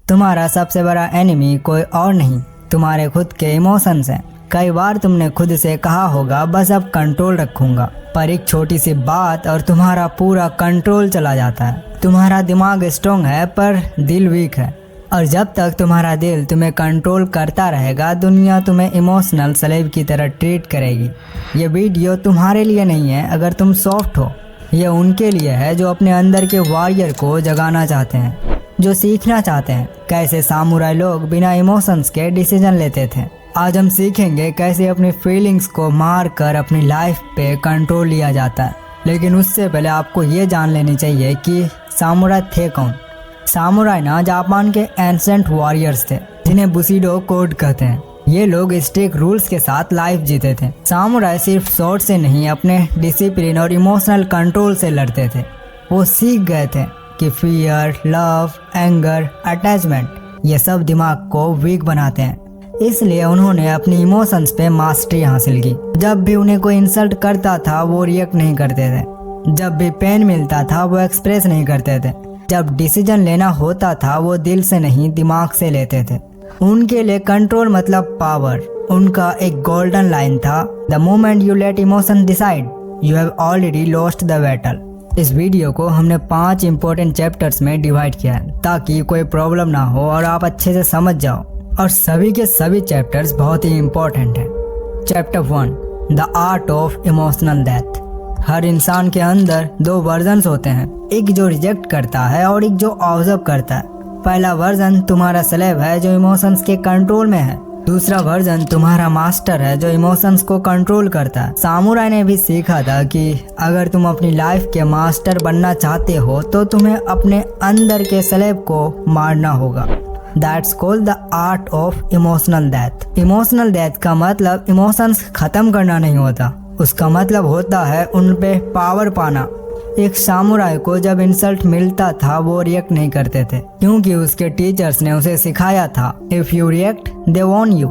तुम्हारा सबसे बड़ा एनिमी कोई और नहीं, तुम्हारे खुद के इमोशंस हैं। कई बार तुमने खुद से कहा होगा बस अब कंट्रोल रखूंगा, पर एक छोटी सी बात और तुम्हारा पूरा कंट्रोल चला जाता है। तुम्हारा दिमाग स्ट्रॉन्ग है पर दिल वीक है, और जब तक तुम्हारा दिल तुम्हें कंट्रोल करता रहेगा दुनिया तुम्हें इमोशनल स्लेव की तरह ट्रीट करेगी। ये वीडियो तुम्हारे लिए नहीं है अगर तुम सॉफ्ट हो, ये उनके लिए है जो अपने अंदर के वॉरियर को जगाना चाहते हैं, जो सीखना चाहते हैं कैसे सामुराई लोग बिना इमोशंस के डिसीजन लेते थे। आज हम सीखेंगे कैसे अपनी फीलिंग्स को मार कर अपनी लाइफ पे कंट्रोल लिया जाता है। लेकिन उससे पहले आपको ये जान लेनी चाहिए कि सामुराई थे कौन। सामुराई ना जापान के एंसेंट वॉरियर्स थे जिन्हें बुशिडो कोड कहते हैं। ये लोग स्ट्रिक्ट रूल्स के साथ लाइफ जीते थे। सामुराई सिर्फ स्वॉर्ड से नहीं अपने डिसिप्लिन और इमोशनल कंट्रोल से लड़ते थे। वो सीख गए थे कि फियर, लव, एंगर, अटैचमेंट ये सब दिमाग को वीक बनाते हैं, इसलिए उन्होंने अपनी इमोशंस पे मास्टरी हासिल की। जब भी उन्हें कोई इंसल्ट करता था वो रिएक्ट नहीं करते थे, जब भी पेन मिलता था वो एक्सप्रेस नहीं करते थे, जब डिसीजन लेना होता था वो दिल से नहीं दिमाग से लेते थे। उनके लिए कंट्रोल मतलब पावर। उनका एक गोल्डन लाइन था, the moment you let emotion decide you have already lost the battle. इस वीडियो को हमने 5 इंपॉर्टेंट चैप्टर्स में डिवाइड किया है ताकि कोई प्रॉब्लम ना हो और आप अच्छे से समझ जाओ, और सभी के सभी चैप्टर्स बहुत ही इंपॉर्टेंट हैं। Chapter 1, the art of emotional death. हर इंसान के अंदर 2 वर्जन्स होते हैं, एक जो रिजेक्ट करता है और एक जो ऑब्जर्व करता है। पहला वर्जन तुम्हारा स्लेव है जो इमोशंस के कंट्रोल में है, दूसरा वर्जन तुम्हारा मास्टर है जो इमोशंस को कंट्रोल करता है। सामुराई ने भी सीखा था कि अगर तुम अपनी लाइफ के मास्टर बनना चाहते हो तो तुम्हें अपने अंदर के स्लेव को मारना होगा। That's called the art of emotional death. Emotional death का मतलब इमोशंस खत्म करना नहीं होता, उसका मतलब होता है उन पे पावर पाना। एक सामुराई को जब इंसल्ट मिलता था वो रिएक्ट नहीं करते थे क्योंकि उसके टीचर्स ने उसे सिखाया था if you react they won you.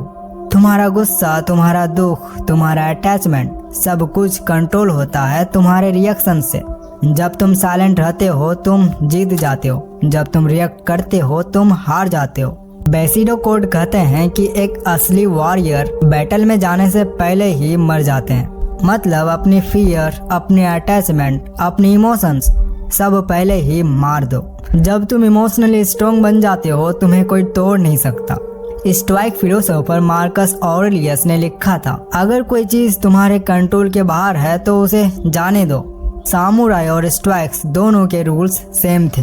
तुम्हारा गुस्सा, तुम्हारा दुख, तुम्हारा अटैचमेंट सब कुछ कंट्रोल होता है तुम्हारे रिएक्शन से। जब तुम साइलेंट रहते हो तुम जीत जाते हो, जब तुम रिएक्ट करते हो तुम हार जाते हो। बुशिडो कोड कहते हैं कि एक असली वॉरियर बैटल में जाने से पहले ही मर जाते हैं, मतलब अपनी फियर, अपने अटैचमेंट, अपनी इमोशंस सब पहले ही मार दो। जब तुम इमोशनली स्ट्रॉन्ग बन जाते हो तुम्हें कोई तोड़ नहीं सकता। स्टोइक फिलोसोफर मार्कस ऑरेलियस ने लिखा था, अगर कोई चीज तुम्हारे कंट्रोल के बाहर है तो उसे जाने दो। सामुराई और स्टोइक्स दोनों के रूल्स सेम थे,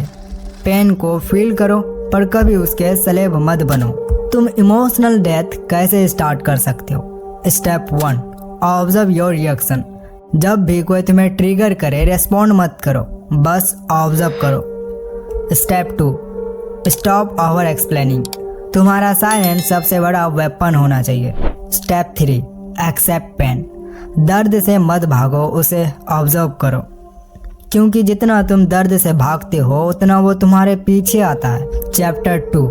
पेन को फील करो पर कभी उसके स्लेव मत बनो। तुम इमोशनल डेथ कैसे स्टार्ट कर सकते हो? Step 1, observe your reaction. जब भी कोई तुम्हें ट्रिगर करे रेस्पॉन्ड मत करो, बस ऑब्जर्व करो। Step 2, stop over explaining. तुम्हारा साइलेंस सबसे बड़ा वेपन होना चाहिए। Step 3, accept pain. दर्द से मत भागो, उसे ऑब्जर्व करो, क्योंकि जितना तुम दर्द से भागते हो उतना वो तुम्हारे पीछे आता है। Chapter 2,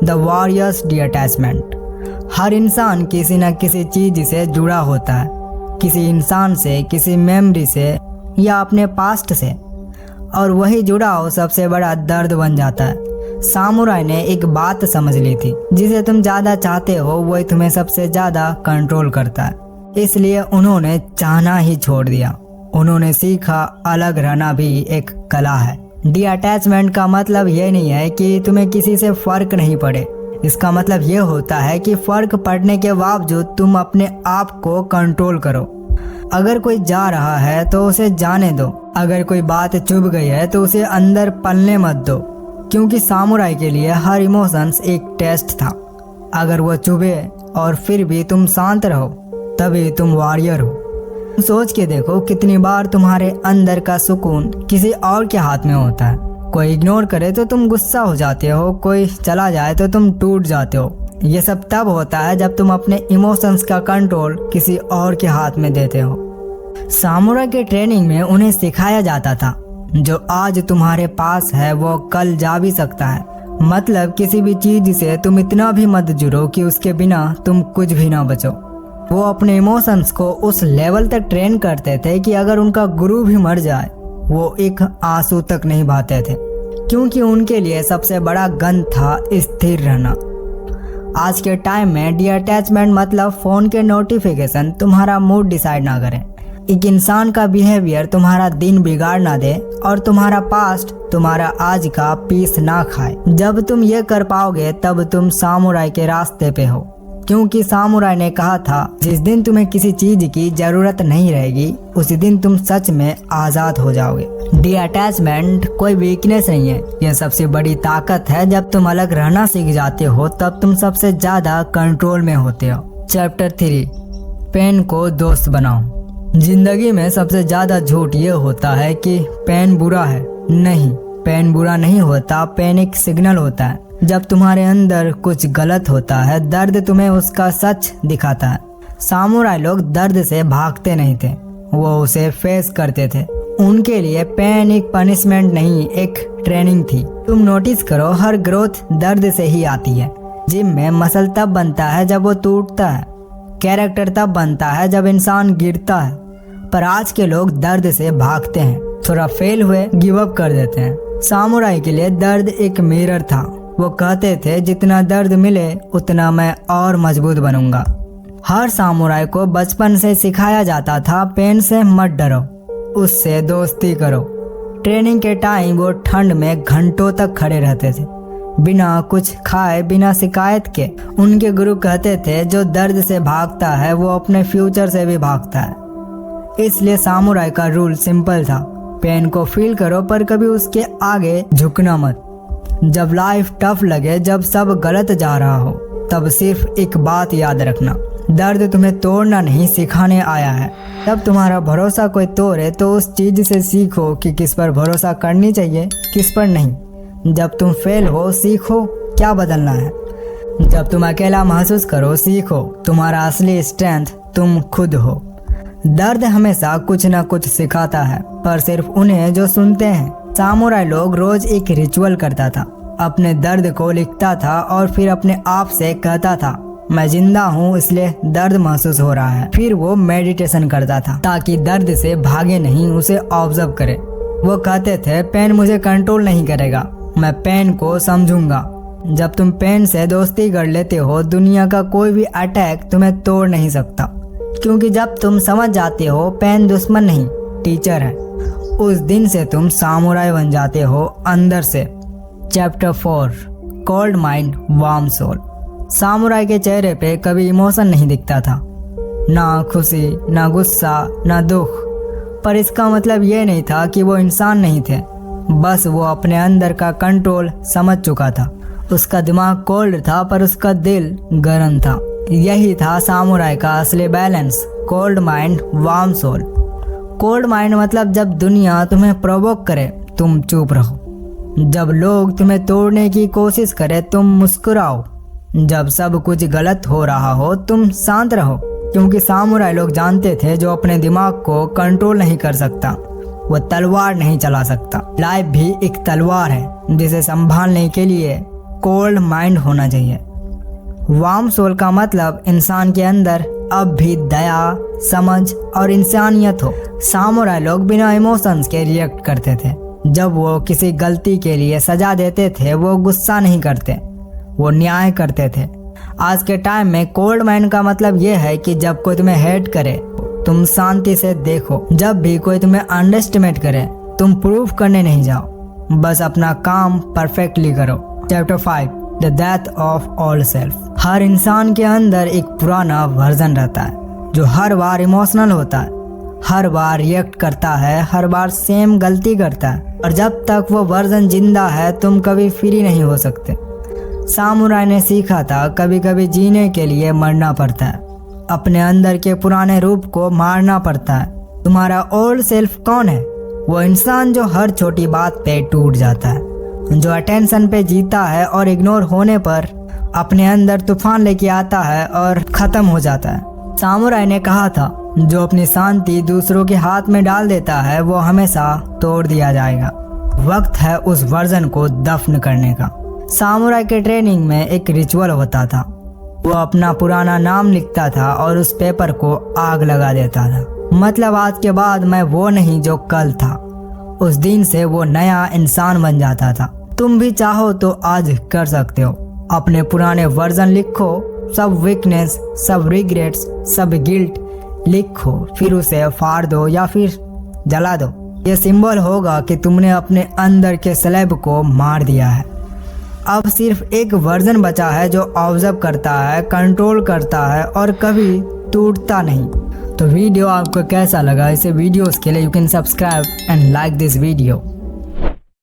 the warriors detachment. हर इंसान किसी न किसी चीज से जुड़ा होता है, किसी इंसान से, किसी मेमोरी से या अपने पास्ट से, और वही जुड़ाव सबसे बड़ा दर्द बन जाता है। सामुराई ने एक बात समझ ली थी, जिसे तुम ज्यादा चाहते हो वही तुम्हें सबसे ज्यादा कंट्रोल करता है, इसलिए उन्होंने चाहना ही छोड़ दिया। उन्होंने सीखा अलग रहना भी एक कला है। डिअटैचमेंट का मतलब ये नहीं है कि तुम्हें किसी से फर्क नहीं पड़े, इसका मतलब ये होता है कि फर्क पड़ने के बावजूद तुम अपने आप को कंट्रोल करो। अगर कोई जा रहा है तो उसे जाने दो, अगर कोई बात चुभ गई है तो उसे अंदर पलने मत दो, क्योंकि सामुराई के लिए हर इमोशंस एक टेस्ट था। अगर वो चुभे और फिर भी तुम शांत रहो तभी तुम वॉरियर हो। सोच के देखो कितनी बार तुम्हारे अंदर का सुकून किसी और के हाथ में होता है। कोई इग्नोर करे तो तुम गुस्सा हो जाते हो, कोई चला जाए तो तुम टूट जाते हो। ये सब तब होता है जब तुम अपने इमोशंस का कंट्रोल किसी और के हाथ में देते हो। सामुराई के ट्रेनिंग में उन्हें सिखाया जाता था, जो आज तुम्हारे पास है वो कल जा भी सकता है। मतलब किसी भी चीज से तुम इतना भी मत जुड़ो कि उसके बिना तुम कुछ भी ना बचो। वो अपने इमोशंस को उस लेवल तक ट्रेन करते थे कि अगर उनका गुरु भी मर जाए वो एक आंसू तक नहीं बहाते थे। क्योंकि उनके लिए सबसे बड़ा गन था स्थिर रहना। आज के टाइम में डिअटैचमेंट मतलब फ़ोन के नोटिफिकेशन तुम्हारा मूड डिसाइड ना करें, एक इंसान का बिहेवियर तुम्हारा दिन बिगाड़ ना दे और तुम्हारा पास्ट तुम्हारा आज का पीस ना खाए। जब तुम ये कर पाओगे तब तुम सामुराई के रास्ते पे हो, क्योंकि सामुराई ने कहा था जिस दिन तुम्हें किसी चीज की जरूरत नहीं रहेगी उसी दिन तुम सच में आजाद हो जाओगे। डिअटैचमेंट कोई वीकनेस नहीं है, यह सबसे बड़ी ताकत है। जब तुम अलग रहना सीख जाते हो तब तुम सबसे ज्यादा कंट्रोल में होते हो। चैप्टर 3, पेन को दोस्त बनाओ। जिंदगी में सबसे ज्यादा झूठ ये होता है कि पेन बुरा है। नहीं, पेन बुरा नहीं होता, पेन एक सिग्नल होता है। जब तुम्हारे अंदर कुछ गलत होता है दर्द तुम्हें उसका सच दिखाता है। सामुराई लोग दर्द से भागते नहीं थे, वो उसे फेस करते थे। उनके लिए पेन एक पनिशमेंट नहीं, एक ट्रेनिंग थी। तुम नोटिस करो, हर ग्रोथ दर्द से ही आती है। जिम में मसल तब बनता है जब वो टूटता है, कैरेक्टर तब बनता है जब इंसान गिरता है। पर आज के लोग दर्द से भागते हैं, थोड़ा फेल हुए गिव अप कर देते हैं। सामुराई के लिए दर्द एक मिरर था। वो कहते थे जितना दर्द मिले उतना मैं और मजबूत बनूंगा। हर सामुराई को बचपन से सिखाया जाता था पेन से मत डरो, उससे दोस्ती करो। ट्रेनिंग के टाइम वो ठंड में घंटों तक खड़े रहते थे, बिना कुछ खाए, बिना शिकायत के। उनके गुरु कहते थे जो दर्द से भागता है वो अपने फ्यूचर से भी भागता है। इसलिए सामुराई का रूल सिंपल था, पेन को फील करो पर कभी उसके आगे झुकना मत। जब लाइफ टफ लगे, जब सब गलत जा रहा हो, तब सिर्फ एक बात याद रखना, दर्द तुम्हें तोड़ना नहीं सिखाने आया है। जब तुम्हारा भरोसा कोई तोड़े तो उस चीज से सीखो कि किस पर भरोसा करनी चाहिए, किस पर नहीं। जब तुम फेल हो सीखो क्या बदलना है। जब तुम अकेला महसूस करो सीखो तुम्हारा असली स्ट्रेंथ तुम खुद हो। दर्द हमेशा कुछ न कुछ सिखाता है, पर सिर्फ उन्हें जो सुनते हैं। सामुराई लोग रोज एक रिचुअल करता था, अपने दर्द को लिखता था और फिर अपने आप से कहता था मैं जिंदा हूँ इसलिए दर्द महसूस हो रहा है। फिर वो मेडिटेशन करता था ताकि दर्द से भागे नहीं, उसे ऑब्जर्व करे। वो कहते थे पेन मुझे कंट्रोल नहीं करेगा, मैं पेन को समझूंगा। जब तुम पेन से दोस्ती कर लेते हो दुनिया का कोई भी अटैक तुम्हें तोड़ नहीं सकता, क्योंकि जब तुम समझ जाते हो पेन दुश्मन नहीं टीचर है, उस दिन से तुम सामुराई बन जाते हो अंदर से। Chapter 4, cold mind warm soul. Samurai के चेहरे पे कभी इमोशन नहीं दिखता था, ना खुशी, ना गुस्सा, ना दुख। पर इसका मतलब ये नहीं था कि वो इंसान नहीं थे, बस वो अपने अंदर का कंट्रोल समझ चुका था। उसका दिमाग कोल्ड था पर उसका दिल गर्म था। यही था सामुराई का असली balance, cold mind warm soul. Cold mind मतलब जब दुनिया तुम्हें प्रोवोक करे तुम चुप रहो, जब लोग तुम्हें तोड़ने की कोशिश करे तुम मुस्कुराओ, जब सब कुछ गलत हो रहा हो तुम शांत रहो। क्योंकि सामुराई लोग जानते थे जो अपने दिमाग को कंट्रोल नहीं कर सकता वो तलवार नहीं चला सकता। लाइफ भी एक तलवार है जिसे संभालने के लिए कोल्ड माइंड होना चाहिए। वार्म सोल का मतलब इंसान के अंदर अब भी दया, समझ और इंसानियत हो। सामुराई लोग बिना इमोशंस के रिएक्ट करते थे। जब वो किसी गलती के लिए सजा देते थे वो गुस्सा नहीं करते, वो न्याय करते थे। आज के टाइम में कोल्ड माइंड का मतलब ये है कि जब कोई तुम्हें हेट करे तुम शांति से देखो, जब भी कोई तुम्हें अंडरएस्टिमेट करे तुम प्रूफ करने नहीं जाओ, बस अपना काम परफेक्टली करो। Chapter 5, the death of all self. हर इंसान के अंदर एक पुराना वर्जन रहता है जो हर बार इमोशनल होता है, हर बार रिएक्ट करता है, हर बार सेम गलती करता है। और जब तक वो वर्जन जिंदा है तुम कभी फ्री नहीं हो सकते। सामुराई ने सीखा था कभी कभी जीने के लिए मरना पड़ता है, अपने अंदर के पुराने रूप को मारना पड़ता है। तुम्हारा ओल्ड सेल्फ कौन है? वो इंसान जो हर छोटी बात पे टूट जाता है, जो अटेंशन पे जीता है और इग्नोर होने पर अपने अंदर तूफान लेके आता है और खत्म हो जाता है। सामुराई ने कहा था जो अपनी शांति दूसरों के हाथ में डाल देता है वो हमेशा तोड़ दिया जाएगा। वक्त है उस वर्जन को दफन करने का। सामुराई के ट्रेनिंग में एक रिचुअल होता था, वो अपना पुराना नाम लिखता था और उस पेपर को आग लगा देता था। मतलब आज के बाद मैं वो नहीं जो कल था। उस दिन से वो नया इंसान बन जाता था। तुम भी चाहो तो आज कर सकते हो। अपने पुराने वर्जन लिखो, सब वीकनेस, सब रिग्रेट्स, सब गिल्ट लिखो, फिर उसे फाड़ दो या फिर जला दो। ये सिंबल होगा कि तुमने अपने अंदर के स्लैब को मार दिया है। अब सिर्फ एक वर्जन बचा है जो ऑब्जर्व करता है, कंट्रोल करता है और कभी टूटता नहीं। तो वीडियो आपको कैसा लगा? इसे वीडियोस के लिए you can subscribe and like this video.